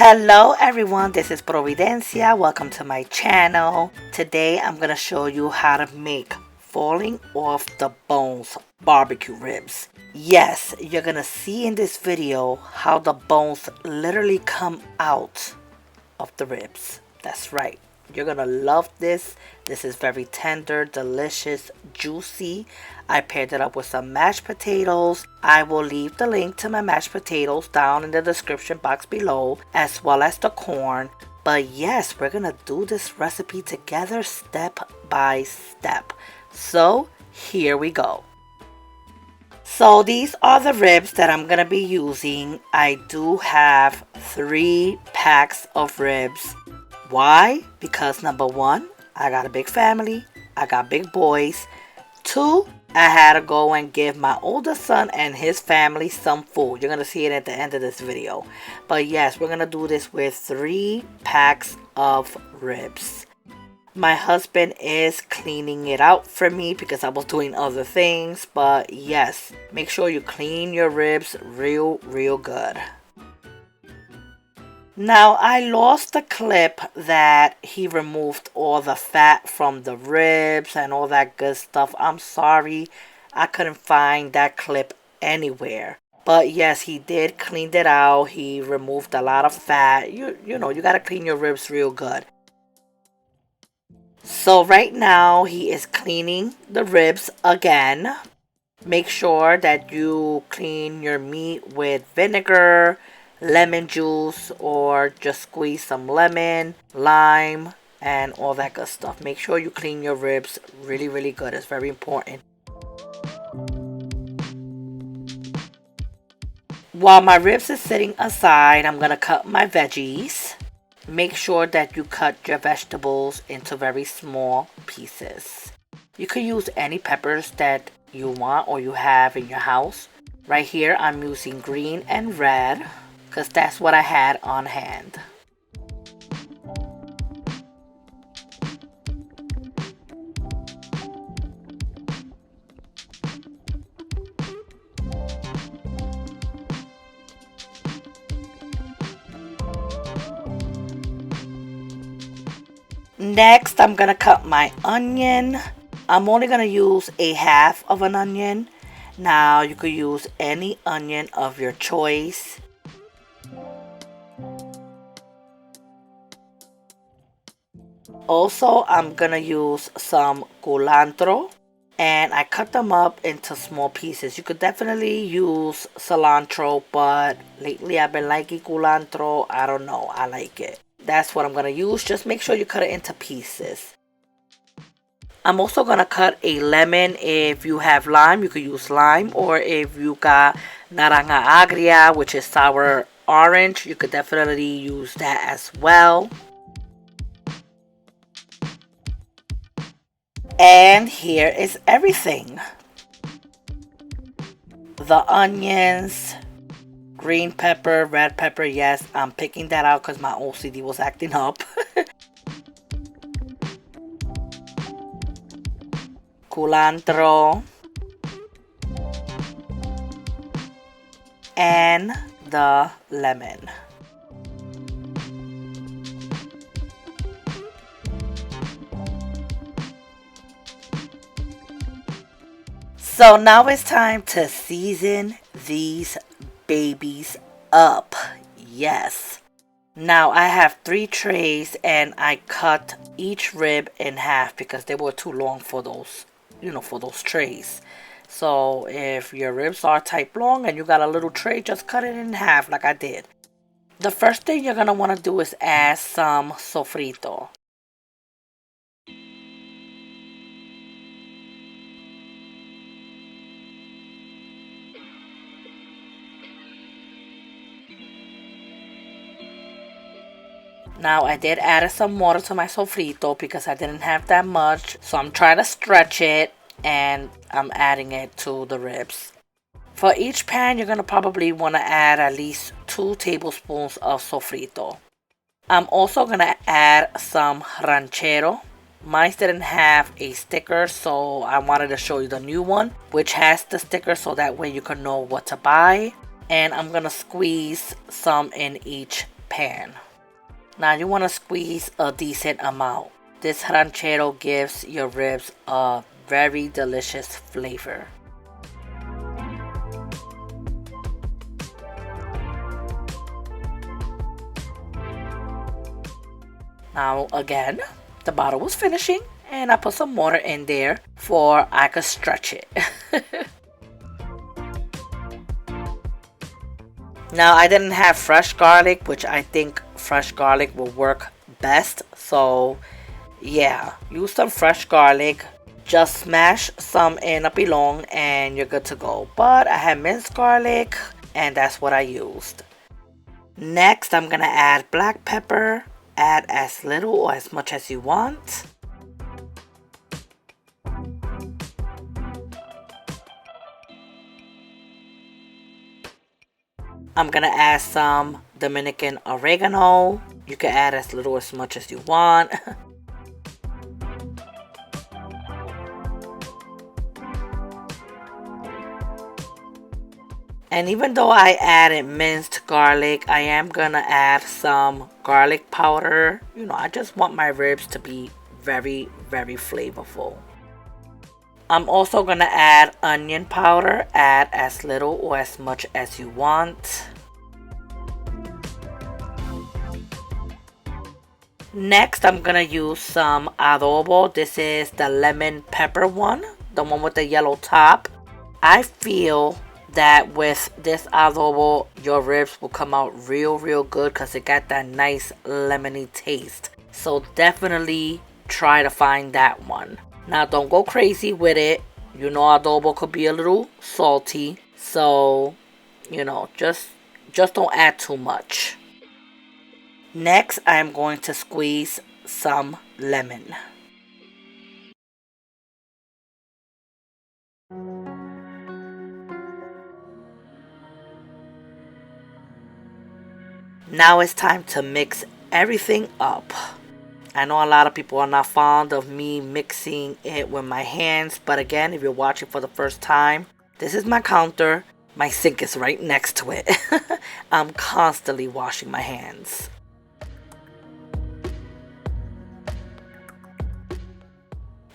Hello everyone, this is Providencia. Welcome to my channel. Today I'm going to show you how to make falling off the bones barbecue ribs. Yes, you're going to see in this video how the bones literally come out of the ribs. That's right. You're gonna love this. This is very tender, delicious, juicy. I paired it up with some mashed potatoes. I will leave the link to my mashed potatoes down in the description box below, as well as the corn. But yes, we're gonna do this recipe together step by step. So here we go. So these are the ribs that I'm gonna be using. I do have 3 packs of ribs. Why? Because number 1, I got a big family. I got big boys. 2, I had to go and give my older son and his family some food. You're going to see it at the end of this video. But yes, we're going to do this with 3 packs of ribs. My husband is cleaning it out for me because I was doing other things. But yes, make sure you clean your ribs real good. Now, I lost the clip that he removed all the fat from the ribs and all that good stuff. I'm sorry, I couldn't find that clip anywhere. But yes, he did clean it out. He removed a lot of fat. You know, you gotta clean your ribs real good. So right now, he is cleaning the ribs again. Make sure that you clean your meat with vinegar, lemon juice, or just squeeze some lemon, lime, and all that good stuff. Make sure you clean your ribs really good. It's very important. While my ribs is sitting aside, I'm gonna cut my veggies. Make sure that you cut your vegetables into very small pieces. You could use any peppers that you want or you have in your house. Right here I'm using green and red, because that's what I had on hand. Next, I'm gonna cut my onion. I'm only gonna use a half of an onion. Now, you could use any onion of your choice. Also, I'm gonna use some culantro, and I cut them up into small pieces. You could definitely use cilantro, but lately I've been liking culantro. I don't know, I like it. That's what I'm gonna use. Just make sure you cut it into pieces. I'm also gonna cut a lemon. If you have lime, you could use lime, or if you got naranja agria, which is sour orange, you could definitely use that as well. And here is everything. The onions, green pepper, red pepper. Yes, I'm picking that out because my OCD was acting up. Culantro. And the lemon. So now it's time to season these babies up. Yes. Now I have 3 trays and I cut each rib in half because they were too long for those, for those trays. So if your ribs are type long and you got a little tray, just cut it in half like I did. The first thing you're going to want to do is add some sofrito. Now I did add some water to my sofrito because I didn't have that much. So I'm trying to stretch it and I'm adding it to the ribs. For each pan, you're going to probably want to add at least 2 tablespoons of sofrito. I'm also going to add some ranchero. Mine didn't have a sticker, so I wanted to show you the new one, which has the sticker so that way you can know what to buy. And I'm going to squeeze some in each pan. Now you want to squeeze a decent amount. This ranchero gives your ribs a very delicious flavor. Now again, the bottle was finishing and I put some water in there for I could stretch it. Now I didn't have fresh garlic, which I think fresh garlic will work best. So yeah, use some fresh garlic. Just smash some in a pilon and you're good to go. But I had minced garlic and that's what I used. Next, I'm gonna add black pepper. Add as little or as much as you want. I'm gonna add some Dominican oregano. You can add as little or as much as you want. And even though I added minced garlic, I am gonna add some garlic powder. You know, I just want my ribs to be very, very flavorful. I'm also gonna add onion powder. Add as little or as much as you want. Next, I'm gonna use some adobo. This is the lemon pepper one, the one with the yellow top. I feel that with this adobo, your ribs will come out real good because it got that nice lemony taste. So definitely try to find that one. Now don't go crazy with it. You know adobo could be a little salty. So, you know, just don't add too much. Next, I am going to squeeze some lemon. Now it's time to mix everything up. I know a lot of people are not fond of me mixing it with my hands, but again, if you're watching for the first time, this is my counter. My sink is right next to it. I'm constantly washing my hands.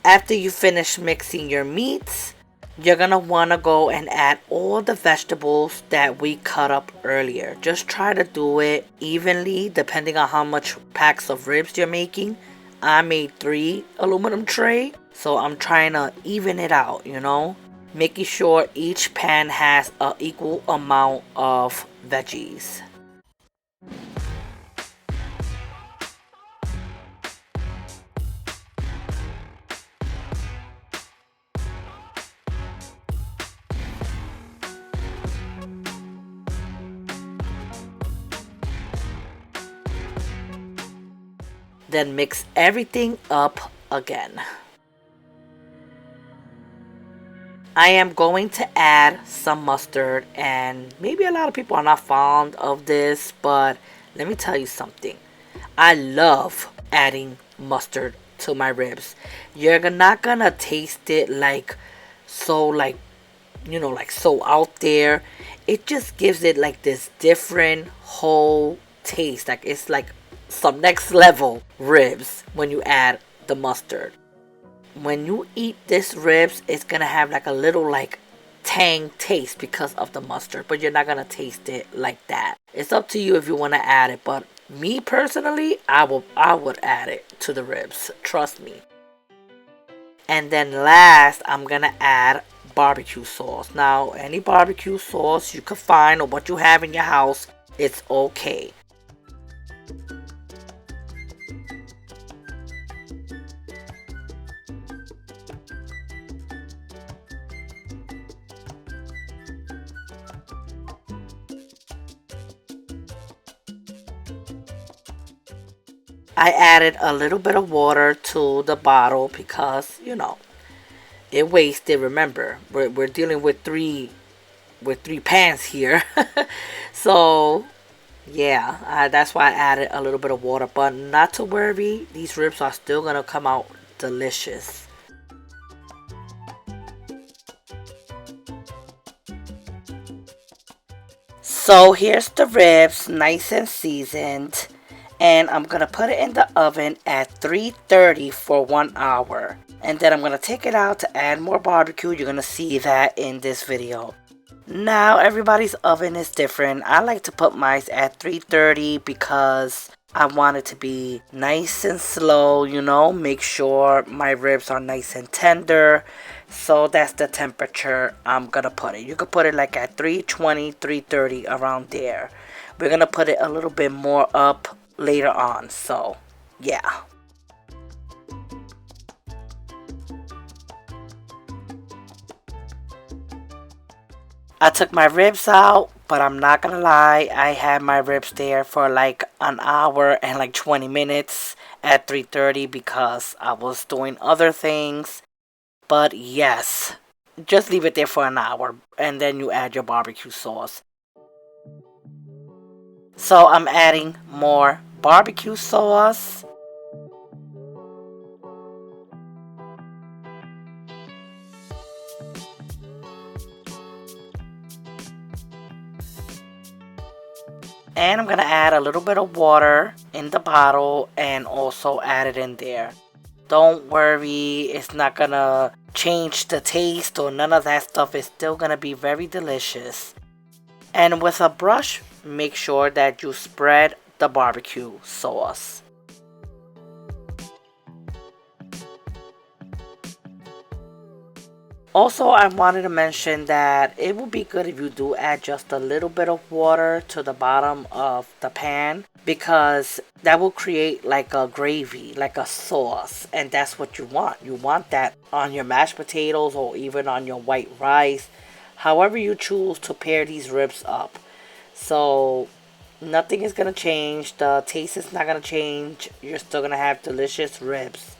After you finish mixing your meats, you're gonna wanna go and add all the vegetables that we cut up earlier. Just try to do it evenly depending on how much packs of ribs you're making. I made 3 aluminum tray, so I'm trying to even it out, you know? Making sure each pan has an equal amount of veggies. Then mix everything up again. I am going to add some mustard, and maybe a lot of people are not fond of this, but let me tell you something. I love adding mustard to my ribs. You're not gonna taste it like so like you know like so out there. It just gives it like this different whole taste. Like it's like some next level ribs when you add the mustard. When you eat this ribs, it's gonna have like a little like tang taste because of the mustard, but you're not gonna taste it like that. It's up to you if you want to add it, but me personally, I would add it to the ribs, trust me. And then last, I'm gonna add barbecue sauce. Now any barbecue sauce you could find or what you have in your house, it's okay. I added a little bit of water to the bottle because, you know, it wasted. Remember, we're dealing with three pans here. So, yeah, that's why I added a little bit of water. But not to worry, these ribs are still going to come out delicious. So here's the ribs, nice and seasoned. And I'm going to put it in the oven at 330 for 1 hour. And then I'm going to take it out to add more barbecue. You're going to see that in this video. Now everybody's oven is different. I like to put mine at 330 because I want it to be nice and slow, you know, make sure my ribs are nice and tender. So that's the temperature I'm gonna put it. You could put it like at 320, 330, around there. We're gonna put it a little bit more up later on, so yeah. I took my ribs out, but I'm not gonna lie, I had my ribs there for like an hour and like 20 minutes at 330 because I was doing other things. But yes, just leave it there for an hour and then you add your barbecue sauce. So I'm adding more barbecue sauce. And I'm going to add a little bit of water in the bottle and also add it in there. Don't worry, it's not going to change the taste or none of that stuff. It's still going to be very delicious. And with a brush, make sure that you spread the barbecue sauce. Also, I wanted to mention that it would be good if you do add just a little bit of water to the bottom of the pan because that will create like a gravy, like a sauce, and that's what you want. You want that on your mashed potatoes or even on your white rice, however you choose to pair these ribs up. So nothing is going to change. The taste is not going to change. You're still going to have delicious ribs.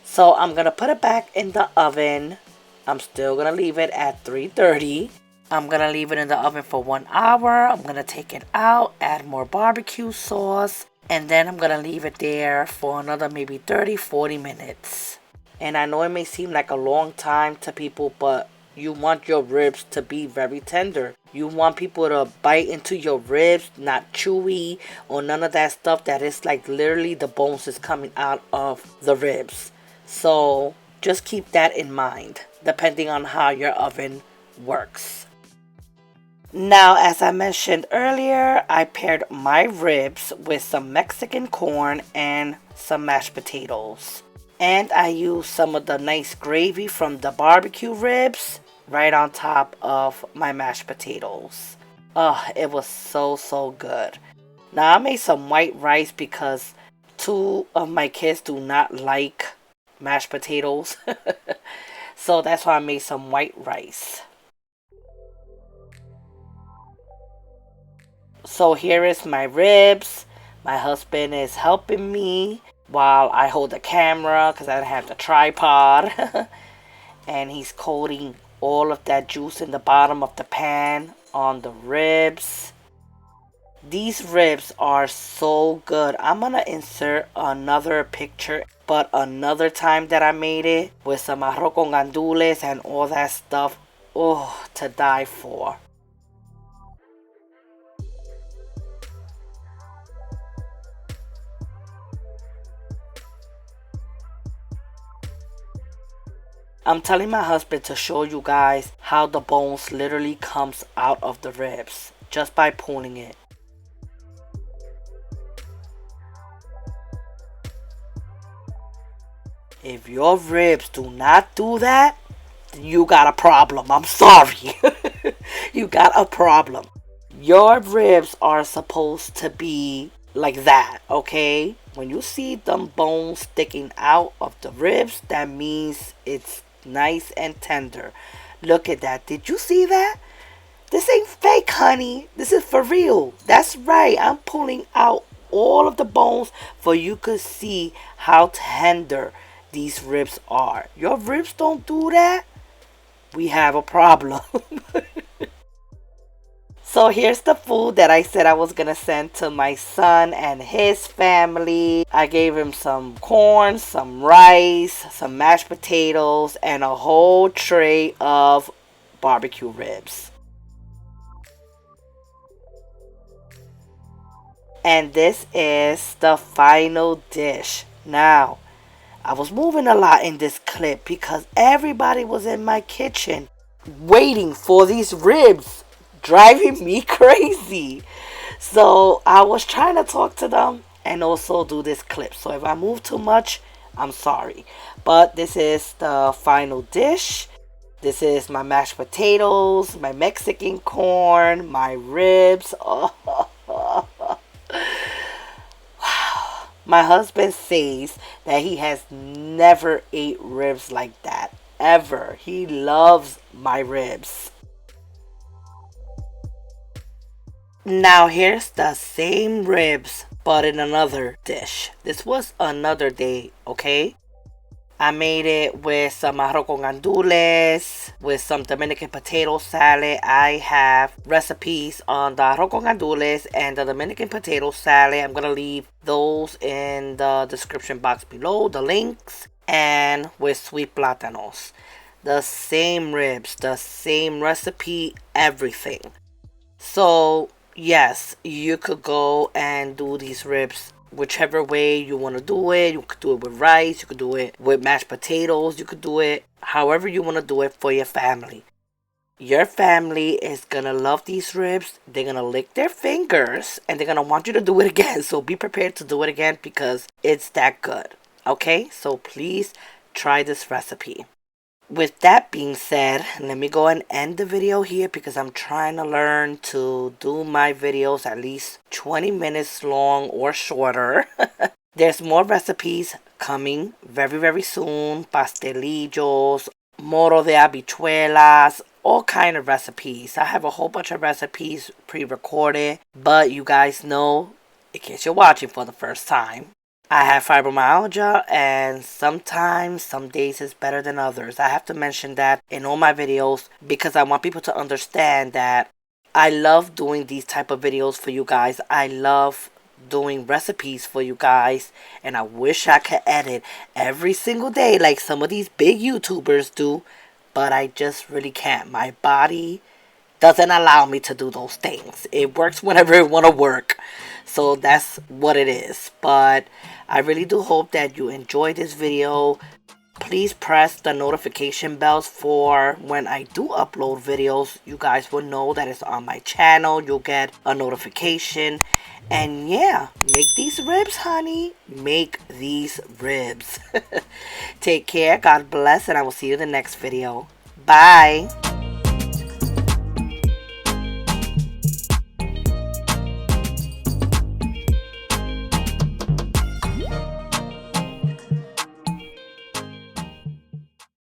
So I'm going to put it back in the oven. I'm still going to leave it at 330. I'm going to leave it in the oven for 1 hour. I'm going to take it out, add more barbecue sauce, and then I'm going to leave it there for another maybe 30-40 minutes. And I know it may seem like a long time to people, but you want your ribs to be very tender. You want people to bite into your ribs, not chewy or none of that stuff that is like literally the bones is coming out of the ribs. So just keep that in mind, depending on how your oven works. Now, as I mentioned earlier, I paired my ribs with some Mexican corn and some mashed potatoes. And I used some of the nice gravy from the barbecue ribs right on top of my mashed potatoes. Oh, it was so good. Now, I made some white rice because 2 of my kids do not like mashed potatoes. So that's why I made some white rice. So here is my ribs. My husband is helping me while I hold the camera because I don't have the tripod. And he's coating all of that juice in the bottom of the pan on the ribs. These ribs are so good. I'm gonna insert another picture, but another time that I made it with some arroz con gandules and all that stuff. Oh, to die for. I'm telling my husband to show you guys how the bones literally comes out of the ribs just by pulling it. If your ribs do not do that, then you got a problem. I'm sorry. You got a problem. Your ribs are supposed to be like that, okay? When you see them bones sticking out of the ribs, that means it's nice and tender. Look at that. Did you see that? This ain't fake, honey. This is for real. That's right. I'm pulling out all of the bones for you to see how tender these ribs are. Your ribs don't do that? We have a problem. So here's the food that I said I was going to send to my son and his family. I gave him some corn, some rice, some mashed potatoes, and a whole tray of barbecue ribs. And this is the final dish. Now, I was moving a lot in this clip because everybody was in my kitchen waiting for these ribs, driving me crazy. So I was trying to talk to them and also do this clip. So if I move too much, I'm sorry. But this is the final dish. This is my mashed potatoes, my Mexican corn, my ribs. Oh, my husband says that he has never ate ribs like that. Ever. He loves my ribs. Now here's the same ribs but in another dish. This was another day, okay? I made it with some arroz con gandules, with some Dominican potato salad. I have recipes on the arroz con gandules and the Dominican potato salad. I'm going to leave those in the description box below, the links. And with sweet plátanos. The same ribs, the same recipe, everything. So, yes, you could go and do these ribs whichever way you want to do it. You could do it with rice, you could do it with mashed potatoes, you could do it however you want to do it for your family. Your family is gonna love these ribs. They're gonna lick their fingers and they're gonna want you to do it again. So be prepared to do it again because it's that good. Okay, so please try this recipe. With that being said, let me go and end the video here because I'm trying to learn to do my videos at least 20 minutes long or shorter. There's more recipes coming very, very soon. Pastelillos, moro de habichuelas, all kind of recipes. I have a whole bunch of recipes pre-recorded, but you guys know, in case you're watching for the first time, I have fibromyalgia and sometimes some days is better than others. I have to mention that in all my videos because I want people to understand that I love doing these type of videos for you guys. I love doing recipes for you guys and I wish I could edit every single day like some of these big YouTubers do, but I just really can't. My body doesn't allow me to do those things. It works whenever it want to work. So that's what it is. But I really do hope that you enjoyed this video. Please press the notification bells for when I do upload videos. You guys will know that it's on my channel. You'll get a notification. And yeah, make these ribs, honey. Make these ribs. Take care. God bless. And I will see you in the next video. Bye.